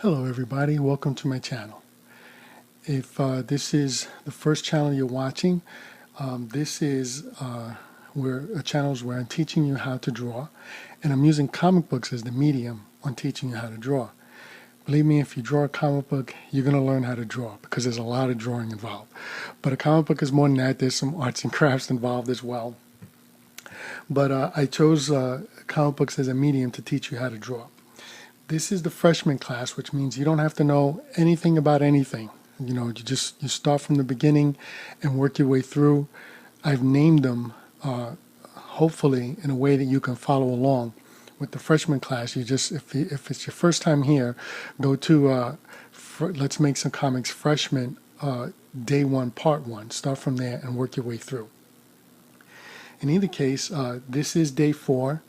Hello everybody, welcome to my channel. If this is the first channel you're watching, this is a channel where I'm teaching you how to draw, and I'm using comic books as the medium on teaching you how to draw. Believe me, if you draw a comic book, you're going to learn how to draw because there's a lot of drawing involved. But a comic book is more than that. There's some arts and crafts involved as well. But I chose comic books as a medium to teach you how to draw. This is the freshman class, which means you don't have to know anything about anything. You know, you start from the beginning and work your way through. I've named them, hopefully, in a way that you can follow along. With the freshman class, if it's your first time here, go to Let's Make Some Comics Freshman Day 1, Part 1. Start from there and work your way through. In either case, this is Day 4.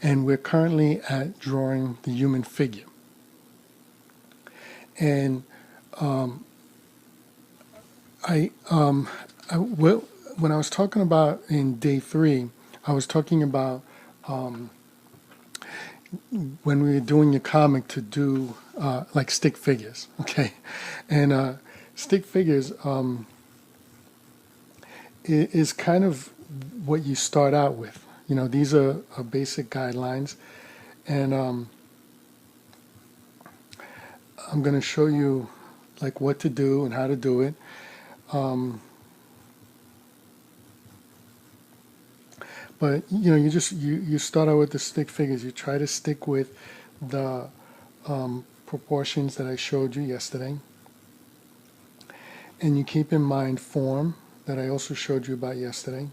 And we're currently at drawing the human figure. And when I was talking about in Day 3, I was talking about when we were doing your comic to do like stick figures, okay? And stick figures is kind of what you start out with. You know, these are basic guidelines, and I'm going to show you like what to do and how to do it. But you know, you start out with the stick figures. You try to stick with the proportions that I showed you yesterday, and you keep in mind form that I also showed you about yesterday.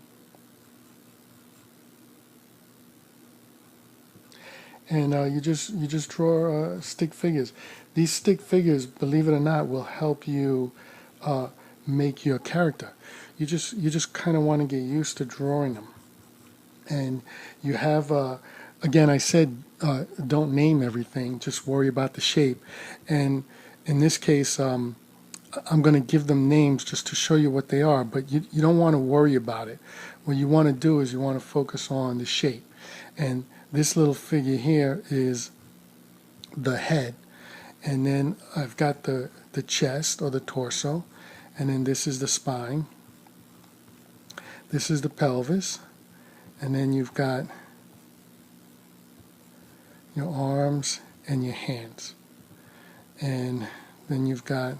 And you just draw stick figures. These stick figures, believe it or not, will help you make your character. You just kind of want to get used to drawing them. And you have, again, I said don't name everything, just worry about the shape. And in this case, I'm going to give them names just to show you what they are, but you don't want to worry about it. What you want to do is you want to focus on the shape. And this little figure here is the head, and then I've got the chest or the torso, and then this is the spine, this is the pelvis, and then you've got your arms and your hands, and then you've got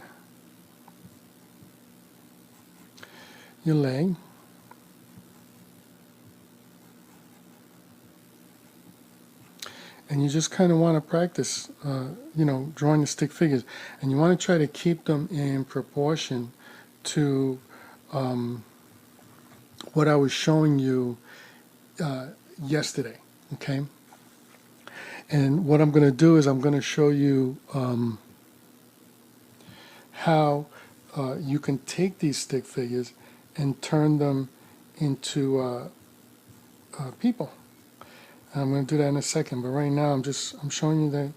your leg. And you just kind of want to practice, you know, drawing the stick figures. And you want to try to keep them in proportion to what I was showing you yesterday, okay? And what I'm going to do is I'm going to show you how you can take these stick figures and turn them into people. I'm going to do that in a second, but right now I'm showing you that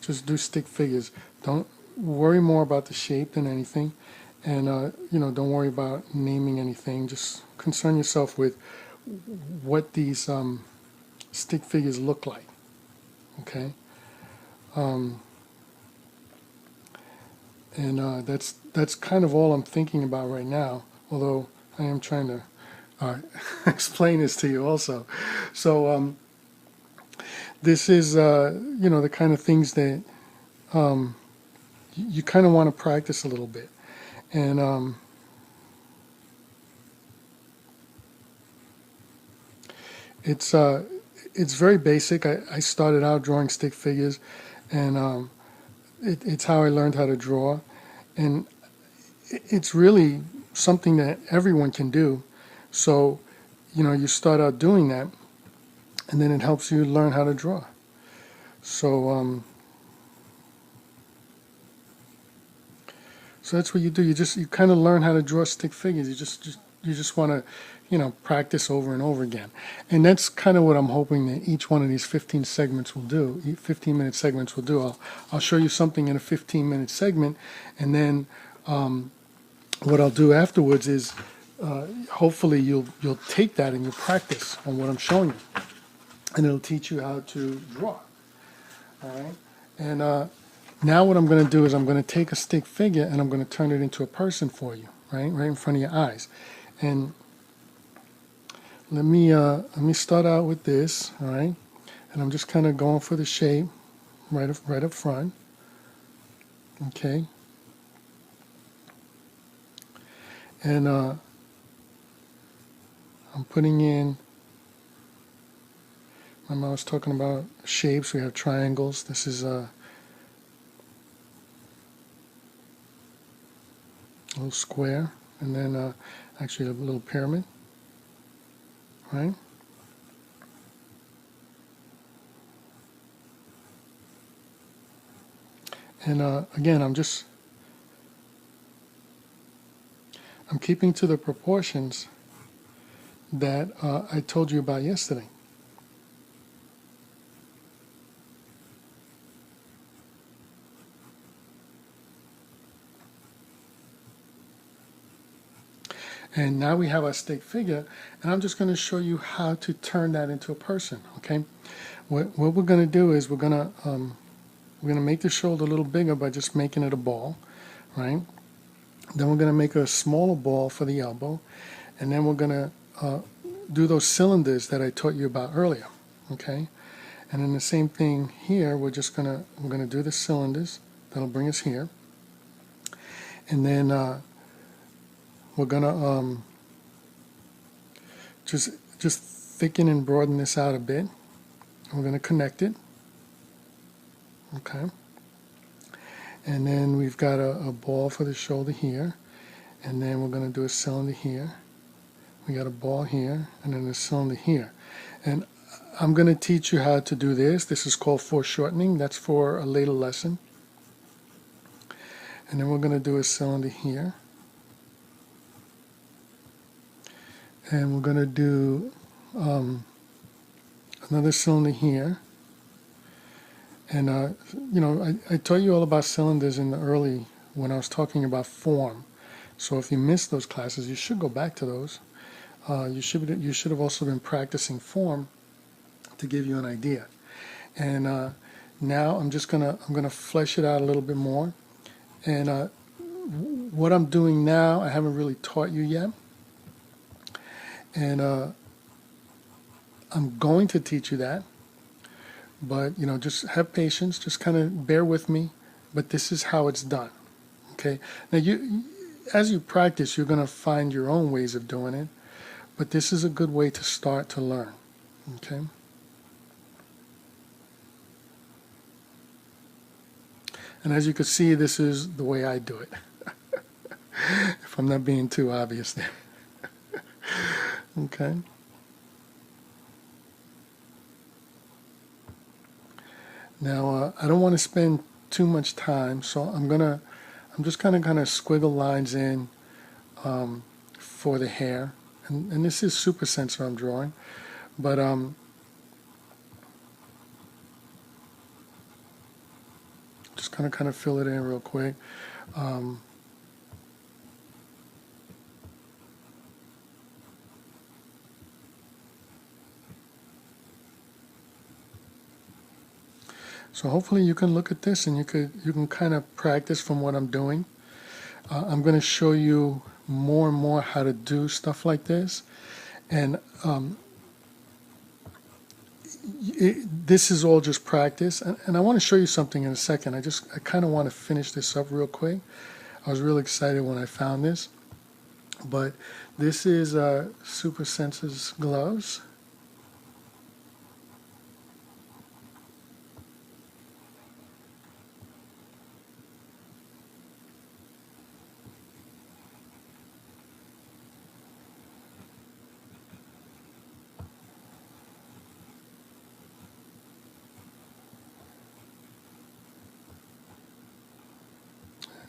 just do stick figures. Don't worry more about the shape than anything, and you know, don't worry about naming anything. Just concern yourself with what these stick figures look like. Okay, and that's kind of all I'm thinking about right now. Although I am trying to explain this to you also. So. This is, you know, the kind of things that you kind of want to practice a little bit. And it's very basic. I started out drawing stick figures, and it's how I learned how to draw. And it's really something that everyone can do. So, you know, you start out doing that, and then it helps you learn how to draw. So, so that's what you do. You kind of learn how to draw stick figures. You just want to, you know, practice over and over again. And that's kind of what I'm hoping that each one of these 15 segments will do. 15-minute segments will do. I'll show you something in a 15-minute segment, and then what I'll do afterwards is hopefully you'll take that and you'll practice on what I'm showing you. And it'll teach you how to draw. All right, and Now what I'm going to do is I'm going to take a stick figure and I'm going to turn it into a person for you, right in front of your eyes. And let me start out with this, all right? And I'm just kind of going for the shape right up front, okay? And I'm putting in. Remember I was talking about shapes. We have triangles. This is a little square, and then actually a little pyramid, right? And again, I'm keeping to the proportions that I told you about yesterday. And now we have our stick figure, and I'm just going to show you how to turn that into a person, okay? What we're going to do is we're going to make the shoulder a little bigger by just making it a ball, right? Then we're going to make a smaller ball for the elbow, and then we're going to do those cylinders that I taught you about earlier, okay? And then the same thing here, we're going to do the cylinders. That'll bring us here. And then we're going to just thicken and broaden this out a bit. We're going to connect it, okay? And then we've got a ball for the shoulder here, and then we're going to do a cylinder here. We got a ball here, and then a cylinder here. And I'm going to teach you how to do this. This is called foreshortening. That's for a later lesson. And then we're going to do a cylinder here. And we're going to do another cylinder here. And, you know, I taught you all about cylinders in the early, when I was talking about form. So if you missed those classes, you should go back to those. You should have also been practicing form to give you an idea. And now I'm gonna flesh it out a little bit more. And what I'm doing now, I haven't really taught you yet. And I'm going to teach you that. But, you know, just have patience, just kind of bear with me, but this is how it's done, okay? Now, as you practice, you're going to find your own ways of doing it, but this is a good way to start to learn, okay? And as you can see, this is the way I do it, if I'm not being too obvious there, okay? Now, I don't want to spend too much time, so I'm just kind of squiggle lines in for the hair, and this is super sensor I'm drawing, but just kind of fill it in real quick. So hopefully you can look at this and you can kind of practice from what I'm doing. I'm going to show you more and more how to do stuff like this, and this is all just practice. And I want to show you something in a second. I kind of want to finish this up real quick. I was really excited when I found this, but this is Super Senses gloves.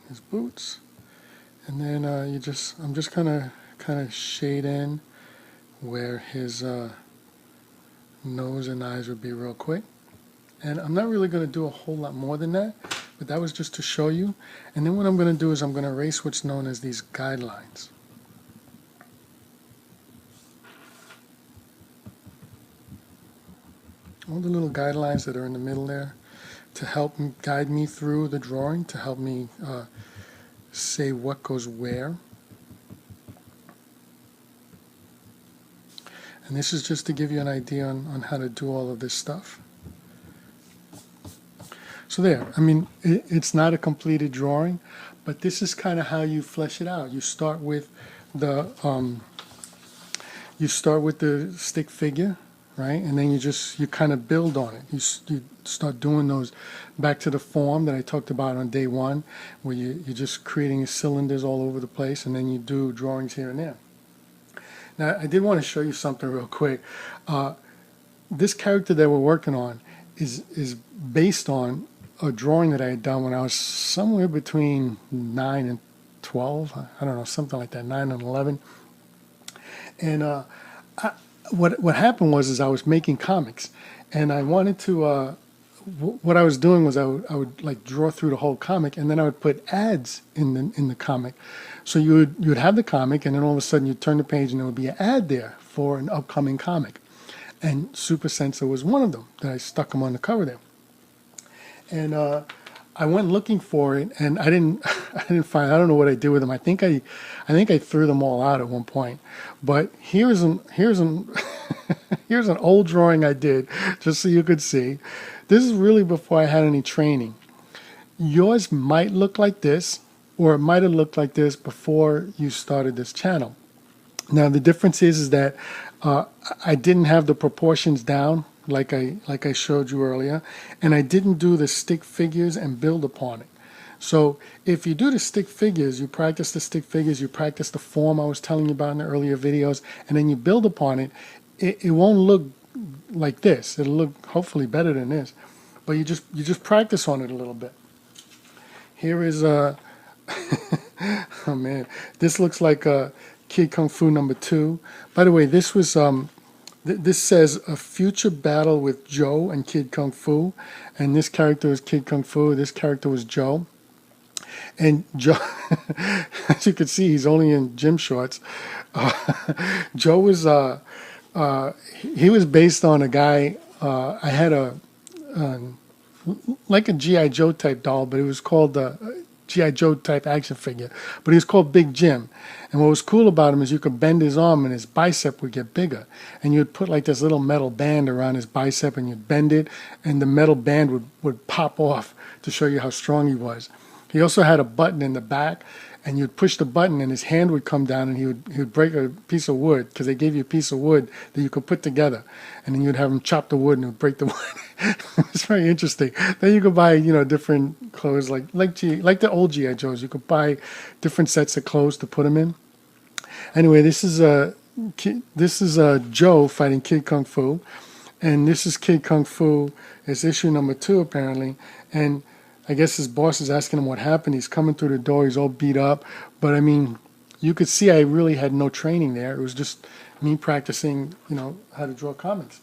His boots, and then I'm just kind of shade in where his nose and eyes would be real quick. And I'm not really going to do a whole lot more than that, but that was just to show you. And then what I'm going to do is I'm going to erase what's known as these guidelines. All the little guidelines that are in the middle there, to help guide me through the drawing, to help me say what goes where. And this is just to give you an idea on how to do all of this stuff. So there, I mean, it's not a completed drawing, but this is kind of how you flesh it out. You start with the stick figure, right? And then you kind of build on it. You start doing those back to the form that I talked about on day one, where you're just creating cylinders all over the place, and then you do drawings here and there. Now, I did want to show you something real quick. This character that we're working on is based on a drawing that I had done when I was somewhere between 9 and 12. I don't know, something like that, 9 and 11. And what happened was I was making comics, and I wanted to. What I was doing was I would like draw through the whole comic, and then I would put ads in the comic. So you would have the comic, and then all of a sudden you'd turn the page, and there would be an ad there for an upcoming comic. And Super Sensa was one of them that I stuck them on the cover there. And I went looking for it, and I didn't find. I don't know what I did with them. I think I threw them all out at one point. But here's an here's an old drawing I did, just so you could see. This is really before I had any training. Yours might look like this, or it might have looked like this before you started this channel. Now the difference is that I didn't have the proportions down like I showed you earlier, and I didn't do the stick figures and build upon it. So if you do the stick figures, you practice the stick figures, you practice the form I was telling you about in the earlier videos, and then you build upon it, it won't look like this. It'll look hopefully better than this, but you just practice on it a little bit. Here is oh man, this looks like Kid Kung Fu #2. By the way, this was this says a future battle with Joe and Kid Kung Fu, and this character is Kid Kung Fu. This character was Joe, and Joe, as you can see, he's only in gym shorts. Joe was he was based on a guy. I had like a G.I. Joe type doll, but it was called G.I. Joe type action figure, but he was called Big Jim. And what was cool about him is you could bend his arm and his bicep would get bigger, and you'd put like this little metal band around his bicep, and you'd bend it, and the metal band would pop off to show you how strong he was. He also had a button in the back, and you'd push the button and his hand would come down, and he would break a piece of wood, because they gave you a piece of wood that you could put together, and then you'd have him chop the wood and it would break the wood. It's very interesting. Then you could buy, different clothes like the old G.I. Joes. You could buy different sets of clothes to put them in. Anyway, this is Joe fighting Kid Kung Fu, and this is Kid Kung Fu. It's issue #2 apparently, and I guess his boss is asking him what happened. He's coming through the door. He's all beat up. But, I mean, you could see I really had no training there. It was just me practicing, how to draw comics.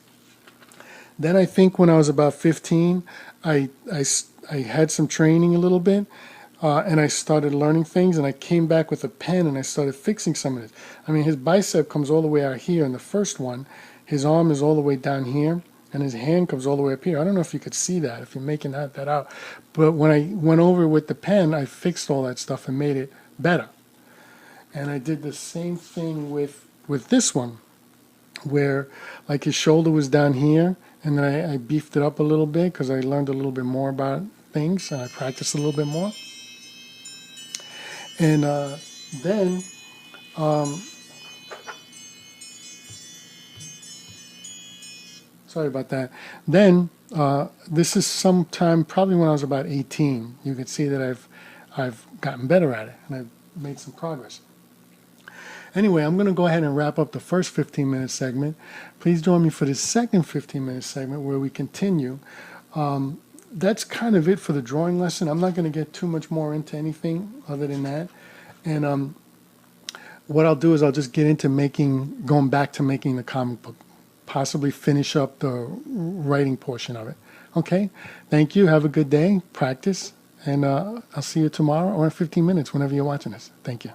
Then I think when I was about 15, I had some training a little bit, and I started learning things, and I came back with a pen, and I started fixing some of it. I mean, his bicep comes all the way out here in the first one. His arm is all the way down here, and his hand comes all the way up here. I don't know if you could see that, if you're making that out. But when I went over with the pen, I fixed all that stuff and made it better. And I did the same thing with this one, where like his shoulder was down here, and then I beefed it up a little bit because I learned a little bit more about things, and I practiced a little bit more. And then sorry about that. Then this is sometime probably when I was about 18. You can see that I've gotten better at it, and I've made some progress. Anyway, I'm going to go ahead and wrap up the first 15-minute segment. Please join me for the second 15-minute segment where we continue. That's kind of it for the drawing lesson. I'm not going to get too much more into anything other than that. And what I'll do is I'll just get into going back to making the comic book, possibly finish up the writing portion of it. Okay? Thank you. Have a good day. Practice. And I'll see you tomorrow or in 15 minutes, whenever you're watching this. Thank you.